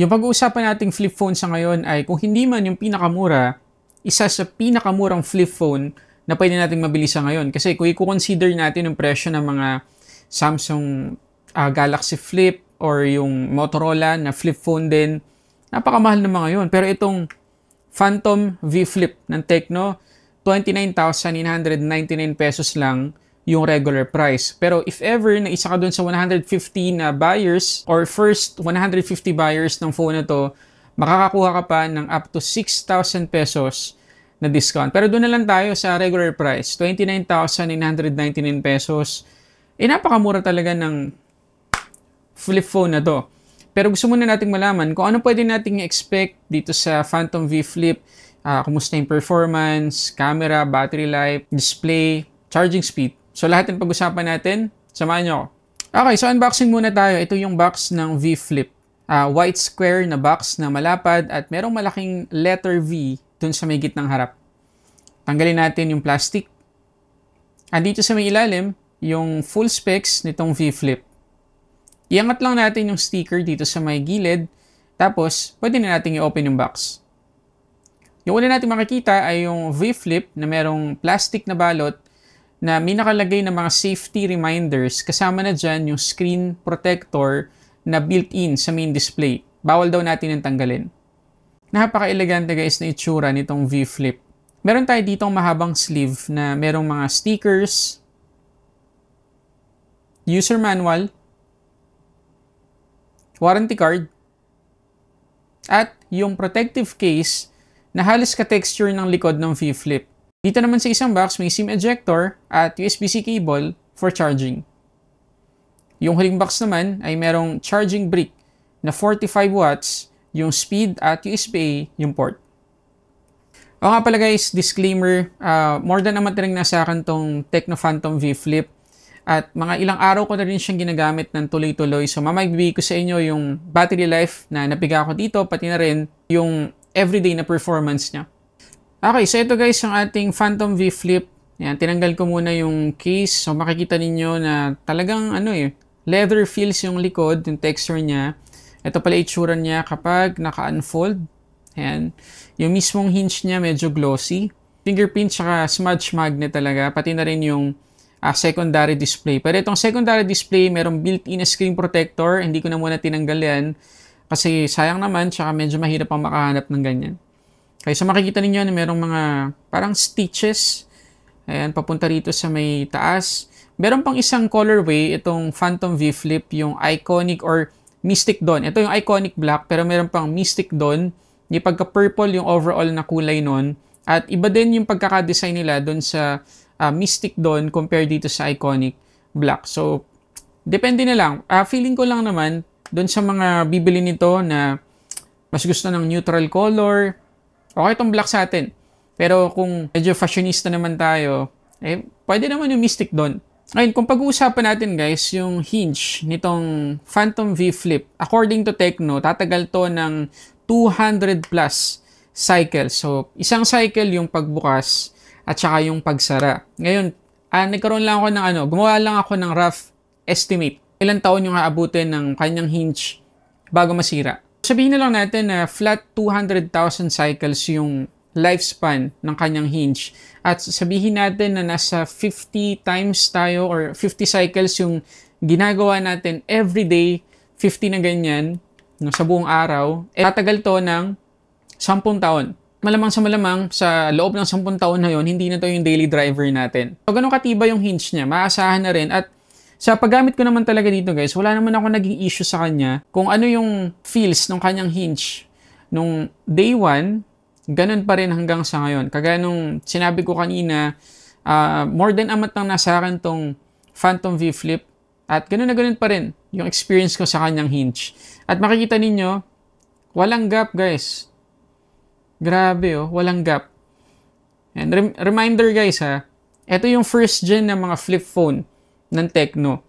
Yung pag-uusapan nating flip phone sa ngayon ay kung hindi man yung pinakamura, isa sa pinakamurang flip phone na pwede nating mabili sa ngayon. Kasi kung i-consider natin yung presyo ng mga Samsung Galaxy Flip or yung Motorola na flip phone din, napakamahal na mga yun. Pero itong Phantom V Flip ng Tecno, 29,999 pesos lang yung regular price. Pero if ever na isa ka dun sa 150 na buyers or first 150 buyers ng phone na to, makakakuha ka pa ng up to 6,000 pesos na discount. Pero doon na lang tayo sa regular price, 29,999 pesos. Napakamura talaga ng flip phone na to. Pero gusto muna nating malaman kung ano pwede nating expect dito sa Phantom V Flip. Kumusta yung performance, camera, battery life, display, charging speed. So lahat ng pag-usapan natin, samahan nyo ako. Okay, so unboxing muna tayo. Ito yung box ng V Flip. White square na box na malapad at merong malaking letter V dun sa may gitnang harap. Tanggalin natin yung plastic. Dito sa may ilalim, yung full specs nitong V Flip. Iangat lang natin yung sticker dito sa may gilid. Tapos, pwede na natin i-open yung box. Yung una natin makikita ay yung V Flip na merong plastic na balot na may nakalagay na mga safety reminders, kasama na dyan yung screen protector na built-in sa main display. Bawal daw natin yung tanggalin. Napaka-elegante guys na itsura nitong V Flip. Meron tayo ditong mahabang sleeve na merong mga stickers, user manual, warranty card, at yung protective case na halos ka-texture ng likod ng V Flip. Dito naman sa isang box, may SIM ejector at USB-C cable for charging. Yung huling box naman ay merong charging brick na 45 watts, yung speed at USB-A yung port. O nga pala guys, disclaimer, more than a month rin nasa akin tong Tecno Phantom V Flip at mga ilang araw ko na rin siyang ginagamit ng tuloy-tuloy. So mamagbibigay ko sa inyo yung battery life na napiga ko dito, pati na rin yung everyday na performance niya. Okay, so ito guys ang ating Phantom V Flip. Yan, tinanggal ko muna yung case. So makikita ninyo na talagang leather feels yung likod, yung texture niya. Ito pala itsura niya kapag naka-unfold. Ayan. Yung mismong hinge niya medyo glossy. Fingerprint tsaka smudge magnet talaga. Pati na rin yung secondary display. Pero itong secondary display, merong built-in na screen protector. Hindi ko na muna tinanggal yan. Kasi sayang naman, tsaka medyo mahirap pang makahanap ng ganyan. Okay, so makikita ninyo na merong mga parang stitches. Ayan, papunta rito sa may taas. Meron pang isang colorway, itong Phantom V Flip, yung Iconic or Mystic Dawn. Ito yung Iconic Black, pero meron pang Mystic Dawn. Yung pagka-purple yung overall na kulay nun. At iba din yung pagkaka-design nila doon sa Mystic Dawn compared dito sa Iconic Black. So, depende na lang. Feeling ko lang naman, doon sa mga bibili nito na mas gusto ng neutral color, okay itong black sa atin. Pero kung medyo fashionista naman tayo, pwede naman yung Mystic Dawn. Ngayon, kung pag-uusapan natin guys, yung hinge nitong Phantom V Flip, according to Tecno, tatagal to ng 200 plus cycles. So, isang cycle yung pagbukas at saka yung pagsara. Ngayon, nagkaroon lang ako ng gumawa lang ako ng rough estimate. Ilang taon yung aabutin ng kanyang hinge bago masira. Sabihin na lang natin na flat 200,000 cycles yung lifespan ng kanyang hinge. At sabihin natin na nasa 50 times tayo or 50 cycles yung ginagawa natin every day, 50 na ganyan, sa buong araw, tatagal to ng 10 taon. Malamang sa loob ng 10 taon na yon, hindi na to yung daily driver natin. So, ganun katiba yung hinge niya, maasahan na rin. At sa paggamit ko naman talaga dito guys, wala naman ako naging issue sa kanya kung ano yung feels ng kanyang hinge. Nung day 1, ganun pa rin hanggang sa ngayon. Kagaya nung sinabi ko kanina, more than a month nang nasa akin tong Phantom V Flip at ganun na ganun pa rin yung experience ko sa kanyang hinge. At makikita ninyo, walang gap guys. Grabe walang gap. And reminder guys ito yung first gen ng mga flip phone ng Tecno.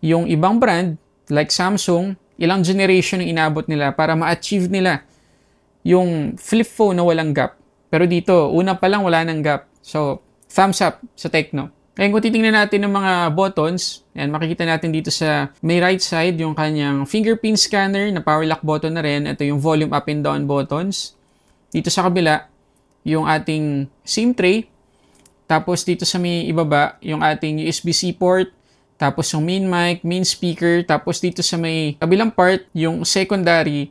Yung ibang brand, like Samsung, ilang generation yung inabot nila para ma-achieve nila yung flip phone na walang gap. Pero dito, una pa lang wala nang gap. So, thumbs up sa Tecno. Ngayon kung titingnan natin ng mga buttons, ayan, makikita natin dito sa may right side yung kanyang fingerprint scanner na power lock button na rin. Ito yung volume up and down buttons. Dito sa kabila, yung ating SIM tray. Tapos dito sa may ibaba, yung ating USB-C port. Tapos yung main mic, main speaker. Tapos dito sa may kabilang part, yung secondary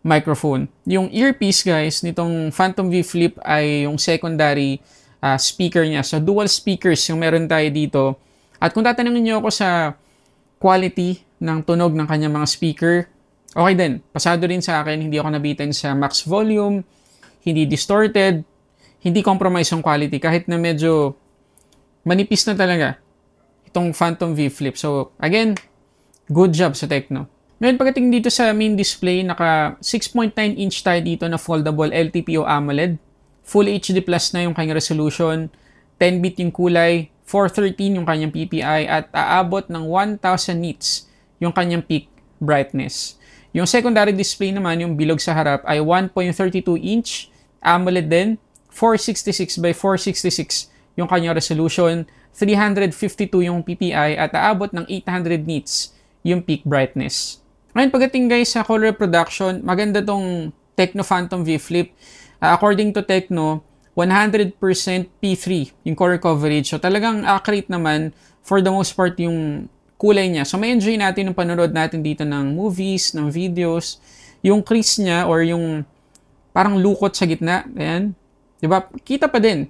microphone. Yung earpiece guys, nitong Phantom V Flip ay yung secondary speaker niya. So, dual speakers yung meron tayo dito. At kung tatanungin niyo ako sa quality ng tunog ng kanyang mga speaker, okay din. Pasado rin sa akin, hindi ako nabitin sa max volume, hindi distorted, hindi compromise yung quality, kahit na medyo manipis na talaga itong Phantom V Flip. So, again, good job sa Tecno. Ngayon, pagdating dito sa main display, naka 6.9 inch tayo dito na foldable LTPO AMOLED. Full HD Plus na yung kanyang resolution, 10-bit yung kulay, 413 yung kanyang PPI, at aabot ng 1000 nits yung kanyang peak brightness. Yung secondary display naman, yung bilog sa harap, ay 1.32 inch AMOLED din, 466 by 466 yung kanyang resolution, 352 yung PPI, at aabot ng 800 nits yung peak brightness. Ngayon, pagdating guys sa color reproduction, maganda tong Tecno Phantom V Flip. According to Tecno, 100% P3 yung color coverage. So talagang accurate naman for the most part yung kulay niya. So may enjoy natin yung panonood natin dito ng movies, ng videos. Yung crease niya or yung parang lukot sa gitna. Ayan. Diba? Kita pa din.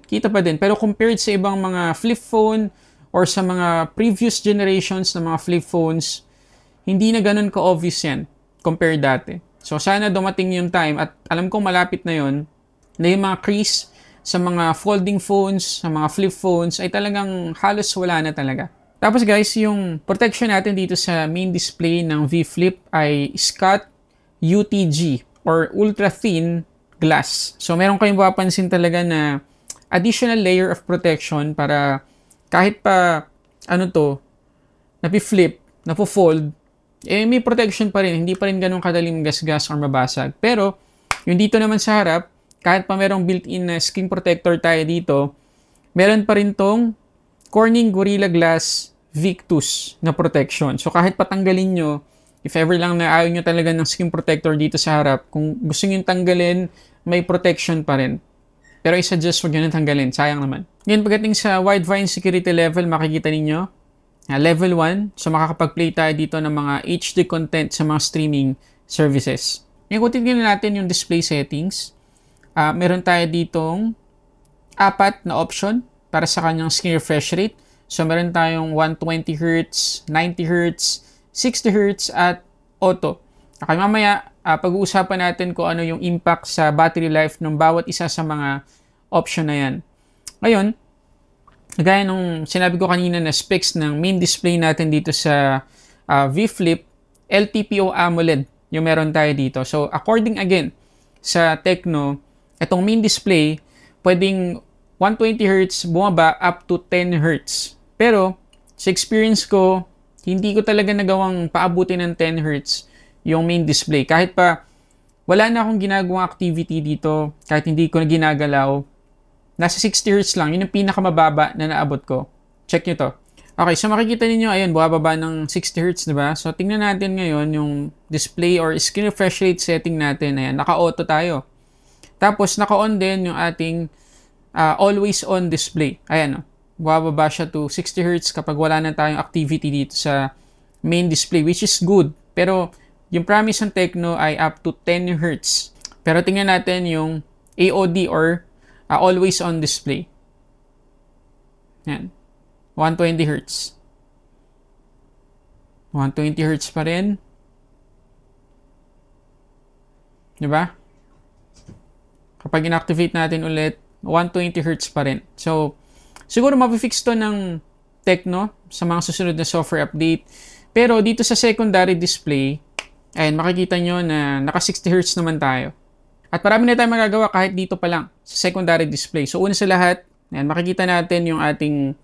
Pero compared sa ibang mga flip phone or sa mga previous generations ng mga flip phones, hindi na ganun ka-obvious yan compared dati. So sana dumating yung time at alam kong malapit na yon na yung mga crease sa mga folding phones, sa mga flip phones, ay talagang halos wala na talaga. Tapos guys, yung protection natin dito sa main display ng V Flip ay Scott UTG or Ultra Thin Glass. So meron kayong mapapansin talaga na additional layer of protection para kahit pa napi-flip, napo-fold, may protection pa rin. Hindi pa rin ganun kadaling gasgas or mabasag. Pero yung dito naman sa harap, kahit pa merong built-in na screen protector tayo dito, meron pa rin tong Corning Gorilla Glass Victus na protection. So kahit patanggalin nyo, if ever lang na ayaw nyo talaga ng screen protector dito sa harap, kung gusto nyo tanggalin, may protection pa rin. Pero i-suggest huwag nyo nang tanggalin. Sayang naman. Ngayon, pagdating sa Widevine security level, makikita ninyo, level 1. So makakapag-play tayo dito ng mga HD content sa mga streaming services. Ngayon, kung tingnan natin yung display settings, meron tayo ditong 4 na option para sa kanyang screen refresh rate. So, meron tayong 120Hz, 90Hz, 60Hz, at auto. Okay, mamaya, pag-uusapan natin kung ano yung impact sa battery life ng bawat isa sa mga option na yan. Ngayon, gaya nung sinabi ko kanina na specs ng main display natin dito sa V Flip, LTPO AMOLED yung meron tayo dito. So, according again sa Tecno, itong main display, pwedeng 120Hz bumaba up to 10Hz. Pero, sa experience ko, hindi ko talaga nagawang paabutin ng 10Hz yung main display. Kahit pa, wala na akong ginagawang activity dito, kahit hindi ko na ginagalaw, nasa 60Hz lang. Yun yung pinakamababa na naabot ko. Check nyo to. Okay, so makikita niyo ayun, bumababa ng 60Hz, diba? So, tingnan natin ngayon yung display or screen refresh rate setting natin. Ayan, naka-auto tayo. Tapos, naka-on din yung ating always on display. Ayan, bababa siya to 60Hz kapag wala na tayong activity dito sa main display, which is good. Pero, yung promise ng Tecno ay up to 10Hz. Pero, tingnan natin yung AOD or always on display. Ayan. 120Hz. 120Hz pa rin. Diba? Kapag inactivate natin ulit, 120Hz pa rin. So, siguro mapifix to ng Tecno sa mga susunod na software update. Pero dito sa secondary display, ayun, makikita nyo na naka 60Hz naman tayo. At marami na tayong magagawa kahit dito pa lang sa secondary display. So, una sa lahat, ayun, makikita natin yung ating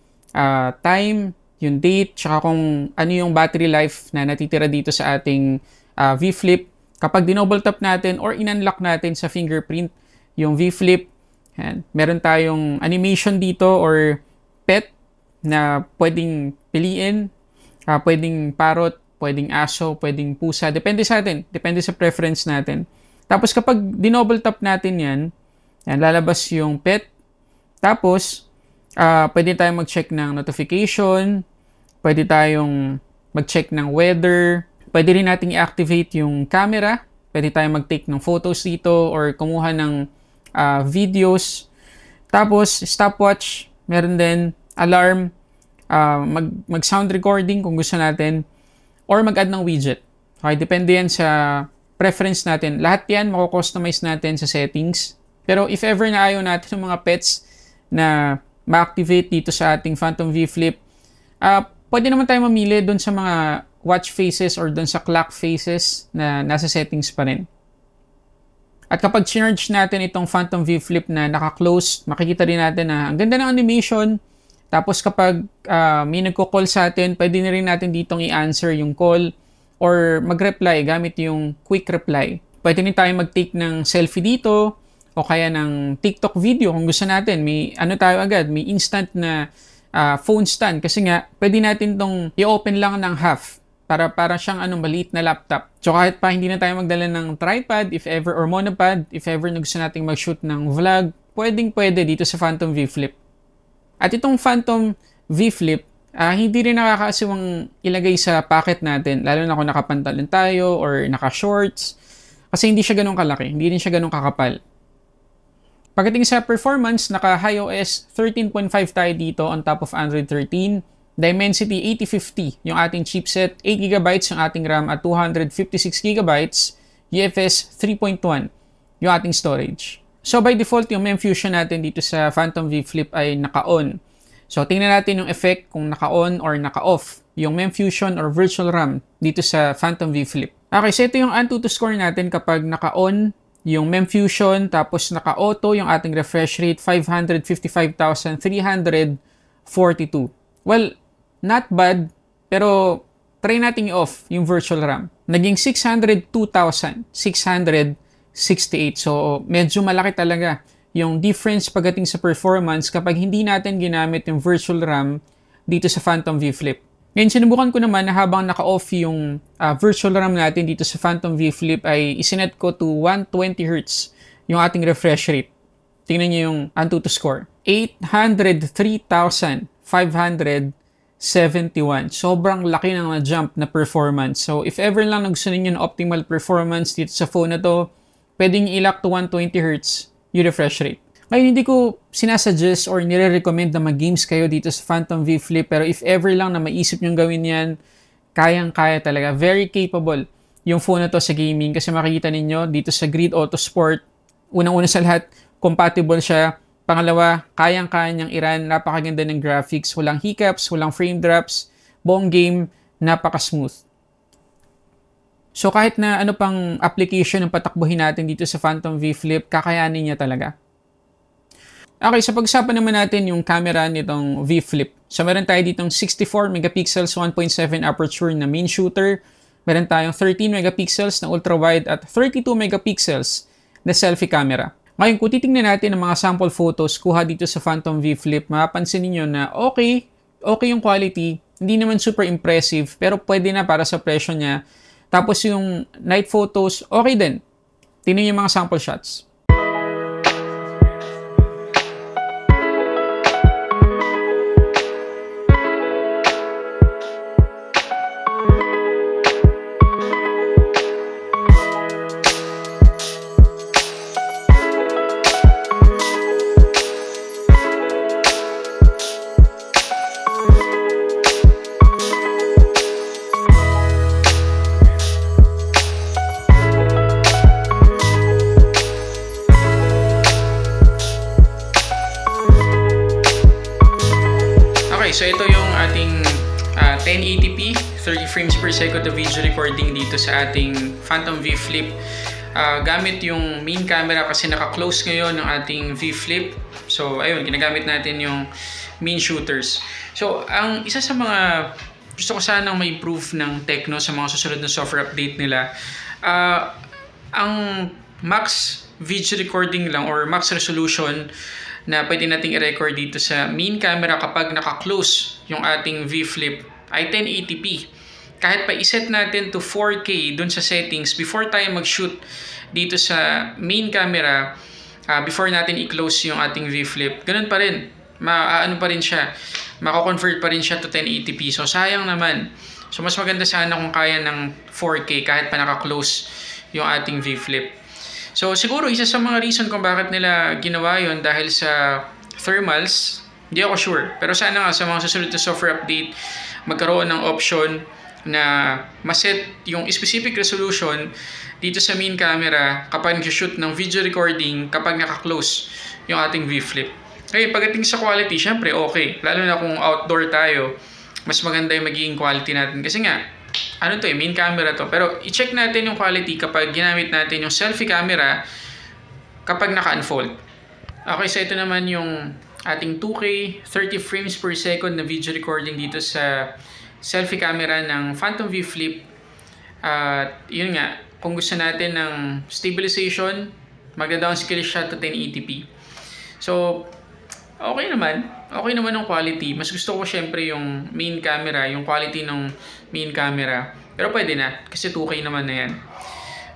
time, yung date, tsaka kung ano yung battery life na natitira dito sa ating V Flip. Kapag dinoble tap natin or in-unlock natin sa fingerprint yung V Flip, yan, meron tayong animation dito or pet na pwedeng piliin, pwedeng parrot, pwedeng aso, pwedeng pusa. Depende sa atin. Depende sa preference natin. Tapos kapag dinouble tap natin yan, lalabas yung pet. Tapos, pwede tayong mag-check ng notification, pwede tayong mag-check ng weather, pwede rin nating i-activate yung camera, pwede tayong mag-take ng photos dito or kumuha ng videos. Tapos, stopwatch, meron din, alarm, mag-sound recording kung gusto natin, or mag-add ng widget. Okay, depende yan sa preference natin. Lahat yan mako-customize natin sa settings. Pero if ever na ayaw natin ng mga pets na ma-activate dito sa ating Phantom V Flip, pwede naman tayo mamili doon sa mga watch faces or doon sa clock faces na nasa settings pa rin. At kapag charge natin itong Phantom V Flip na naka-close, makikita rin natin na ang ganda ng animation. Tapos kapag may nagko-call sa atin, pwede na rin natin ditong i-answer yung call or mag-reply gamit yung quick reply. Pwede rin tayo mag-take ng selfie dito o kaya ng TikTok video kung gusto natin. May tayo agad, may instant na phone stand kasi nga pwede natin tong i-open lang ng half para siyang maliit na laptop. So kahit pa hindi na tayo magdala ng tripod if ever or monopod, if ever na gusto nating mag-shoot ng vlog, pwede dito sa Phantom V Flip. At itong Phantom V Flip, hindi rin nakakaasiwang ilagay sa pocket natin, lalo na kung nakapantalon tayo or naka-shorts, kasi hindi siya ganun kalaki, hindi rin siya ganun kakapal. Pagdating sa performance, naka-iOS 13.5 tayo dito on top of Android 13, Dimensity 8050 yung ating chipset, 8GB yung ating RAM at 256GB, UFS 3.1 yung ating storage. So by default, yung MEMFusion natin dito sa Phantom V Flip ay naka-on. So tingnan natin yung effect kung naka-on or naka-off yung MEMFusion or virtual RAM dito sa Phantom V Flip. Okay, so ito yung Antutu score natin kapag naka-on yung MEMFusion tapos naka-auto yung ating refresh rate 555,342. Well, not bad, pero try natin i-off yung virtual RAM. Naging 602,668. So, medyo malaki talaga yung difference pagdating sa performance kapag hindi natin ginamit yung virtual RAM dito sa Phantom V Flip. Ngayon, sinubukan ko naman na habang naka-off yung virtual RAM natin dito sa Phantom V Flip ay isinet ko to 120Hz yung ating refresh rate. Tingnan nyo yung Antutu score. 803,571. Sobrang laki ng na-jump na performance. So, if ever lang gusto ninyo ng optimal performance dito sa phone na to, pwedeng i-lock to 120Hz yung refresh rate. Ngayon, hindi ko sinasuggest or nire-recommend na mag-games kayo dito sa Phantom V Flip, pero if ever lang na maisip nyong gawin yan, kayang-kaya talaga. Very capable yung phone na to sa gaming kasi makikita ninyo dito sa Grid Auto Sport, unang-una sa lahat, compatible siya. Pangalawa, kayang-kaya niyang i-run, napakaganda ng graphics, walang hiccups, walang frame drops, buong game, napaka-smooth. So kahit na ano pang application ang patakbuhin natin dito sa Phantom V Flip, kakayanin niya talaga. Okay, sa pag-usapan naman natin yung camera nitong V Flip. So meron tayo ditong 64 megapixels 1.7 aperture na main shooter. Meron tayong 13 megapixels na ultra-wide at 32 megapixels na selfie camera. Ngayon, kung titingnan natin ang mga sample photos kuha dito sa Phantom V Flip, mapapansin niyo na okay yung quality. Hindi naman super impressive, pero pwede na para sa presyo niya. Tapos yung night photos, okay din. Tingnan niyo yung mga sample shots. So ito yung ating 1080p 30 frames per second na video recording dito sa ating Phantom V Flip. Gamit yung main camera kasi naka-close ngayon ng ating V Flip. So ayun, ginagamit natin yung main shooters. So ang isa sa mga gusto ko sanang ma-improve ng Tecno sa mga susunod na software update nila, ang max video recording lang or max resolution na pwede nating i-record dito sa main camera kapag naka-close yung ating V Flip ay 1080p. Kahit pa iset natin to 4K dun sa settings before tayo mag-shoot dito sa main camera, before natin i-close yung ating V Flip, ganun pa rin. Ano pa rin siya, mako-convert pa rin siya to 1080p. So sayang naman. So mas maganda sana kung kaya ng 4K kahit pa naka-close yung ating V Flip. So siguro isa sa mga reason kung bakit nila ginawa yon dahil sa thermals, hindi ako sure. Pero sana nga sa mga susunod na software update, magkaroon ng option na maset yung specific resolution dito sa main camera kapag nag-shoot ng video recording kapag naka-close yung ating V Flip. Okay, pagdating sa quality, syempre okay. Lalo na kung outdoor tayo, mas maganda yung magiging quality natin. Kasi nga, main camera to. Pero i-check natin yung quality kapag ginamit natin yung selfie camera kapag naka-unfold. Okay, so ito naman yung ating 2K 30 frames per second na video recording dito sa selfie camera ng Phantom V Flip. Yun nga, kung gusto natin ng stabilization, magda-downscale siya to 1080p. So, okay naman ang quality. Mas gusto ko syempre yung main camera, yung quality ng main camera. Pero pwede na, kasi 2K naman na yan.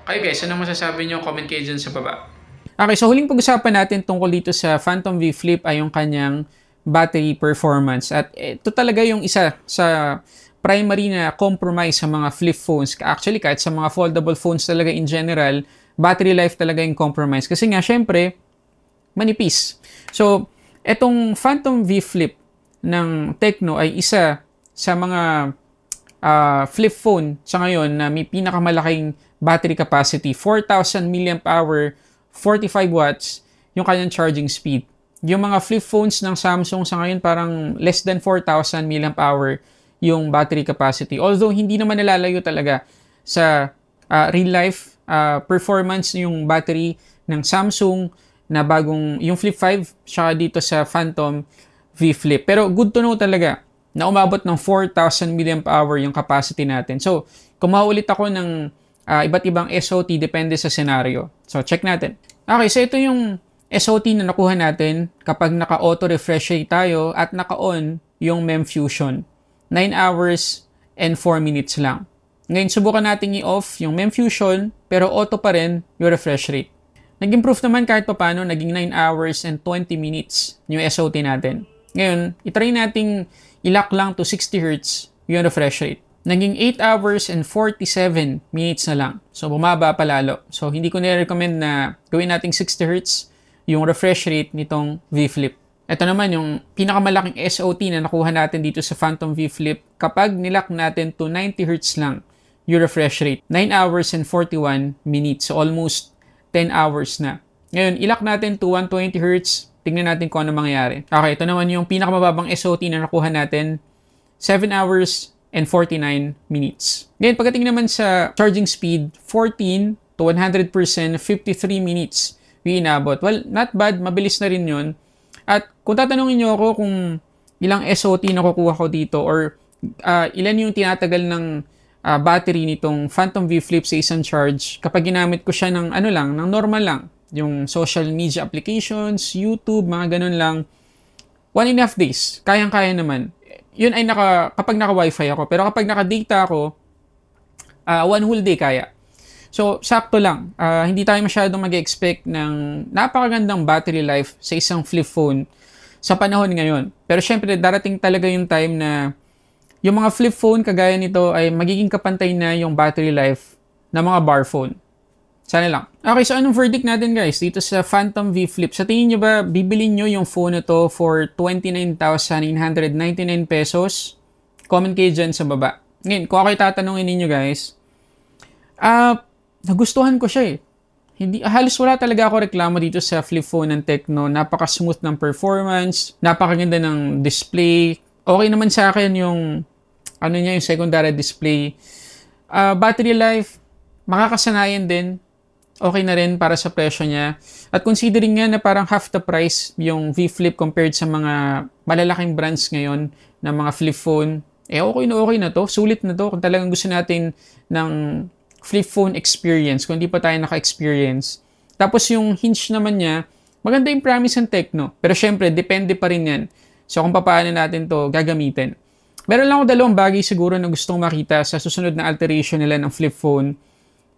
Kayo guys, ano masasabi nyo? Comment kayo dyan sa baba. Okay, so huling pag-usapan natin tungkol dito sa Phantom V Flip ay yung kanyang battery performance. At ito talaga yung isa sa primary na compromise sa mga flip phones. Actually, kahit sa mga foldable phones talaga in general, battery life talaga yung compromise. Kasi nga, syempre, manipis. So, etong Phantom V Flip ng Tecno ay isa sa mga flip phone sa ngayon na may pinakamalaking battery capacity. 4,000 mAh, 45 watts yung kanyang charging speed. Yung mga flip phones ng Samsung sa ngayon parang less than 4,000 mAh yung battery capacity. Although hindi naman nalalayo talaga sa real life performance yung battery ng Samsung na bagong yung Flip 5 saka dito sa Phantom V Flip. Pero good to know talaga na umabot ng 4,000 mAh yung capacity natin. So, kung maulit ako ng iba't ibang SOT depende sa scenario. So, check natin. Okay, so ito yung SOT na nakuha natin kapag naka-auto refresh rate tayo at naka-on yung MEMfusion. 9 hours and 4 minutes lang. Ngayon, subukan natin i-off yung MEMfusion pero auto pa rin yung refresh rate. Nag-improve naman kahit pa paano, naging 9 hours and 20 minutes yung SOT natin. Ngayon, itry nating ilock lang to 60 Hz yung refresh rate. Naging 8 hours and 47 minutes na lang. So, bumaba pa lalo. So, hindi ko nire-recommend na gawin nating 60 Hz yung refresh rate nitong V Flip. Ito naman yung pinakamalaking SOT na nakuha natin dito sa Phantom V Flip kapag nilock natin to 90 Hz lang yung refresh rate. 9 hours and 41 minutes. So, almost 10 hours na. Ngayon, ilock natin to 120 Hz. Tingnan natin kung ano mangyayari. Okay, ito naman yung pinakamababang SOT na nakuha natin. 7 hours and 49 minutes. Ngayon, pagdating naman sa charging speed, 14 to 100%, 53 minutes yung inabot. Well, not bad. Mabilis na rin yun. At kung tatanungin nyo ako kung ilang SOT na kukuha ko dito or ilan yung tinatagal ng battery nitong Phantom V Flip sa isang charge kapag ginamit ko siya ng ng normal lang. Yung social media applications, YouTube, mga ganun lang. 1.5 days. Kayang-kaya naman. Yun ay kapag naka-wifi ako. Pero kapag naka-data ako, 1 whole day kaya. So, sakto lang. Hindi tayo masyadong mag-expect ng napakagandang battery life sa isang flip phone sa panahon ngayon. Pero syempre, darating talaga yung time na yung mga flip phone kagaya nito ay magiging kapantay na yung battery life ng mga bar phone. Sana lang. Okay, so anong verdict natin guys dito sa Phantom V Flip? Sa tingin nyo ba, bibilin nyo yung phone na to for 29,999 pesos? Comment kayo dyan sa baba. Ngayon, kung ako'y tatanungin ninyo guys, nagustuhan ko siya eh. Halos wala talaga ako reklamo dito sa flip phone ng Tecno. Napaka-smooth ng performance, napakaganda ng display. Okay naman sa akin yung yung secondary display. Battery life, makakasanayan din. Okay na rin para sa presyo niya. At considering nga na parang half the price yung V Flip compared sa mga malalaking brands ngayon na mga flip phone, okay na to. Sulit na to kung talagang gusto natin ng flip phone experience, kung hindi pa tayo naka-experience. Tapos yung hinge naman niya, maganda yung promise ng Tecno. Pero syempre, depende pa rin yan. So kung paano natin to gagamitin. Meron lang ako dalawang bagay siguro na gustong makita sa susunod na alteration nila ng flip phone.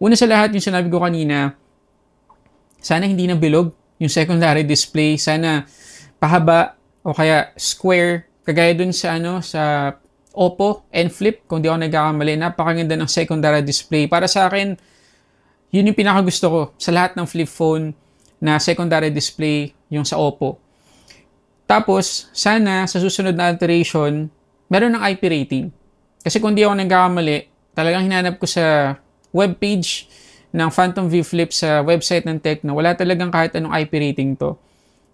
Una sa lahat, yung sinabi ko kanina, sana hindi na bilog yung secondary display. Sana pahaba o kaya square. Kagaya dun sa sa Oppo and Flip, kung di ako nagkakamali, napakaganda ng secondary display. Para sa akin, yun yung pinakagusto ko sa lahat ng flip phone na secondary display, yung sa Oppo. Tapos, sana sa susunod na alteration, meron ng IP rating. Kasi kung di ako nagkakamali, talagang hinanap ko sa webpage ng Phantom V Flip sa website ng Tecno, wala talagang kahit anong IP rating to.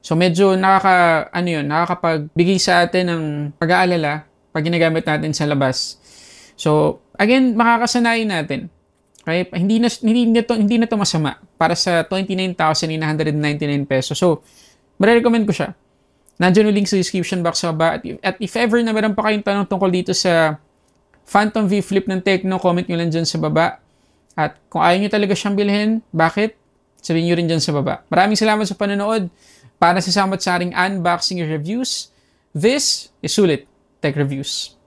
So medyo nakakapagbigay sa atin ng pag-aalala pag ginagamit natin sa labas. So, again, makakasanayin natin. Okay? Hindi na to masama para sa 29,999 pesos. So, marirecommend ko siya. Nandiyan yung link sa description box sa baba. At if ever na meron pa kayong tanong tungkol dito sa Phantom V Flip ng Tecno, comment nyo lang dyan sa baba. At kung ayaw nyo talaga siyang bilhin, bakit? Sabihin nyo rin dyan sa baba. Maraming salamat sa panonood. Para sa samot-saring unboxing reviews, this is Sulit Tech Reviews.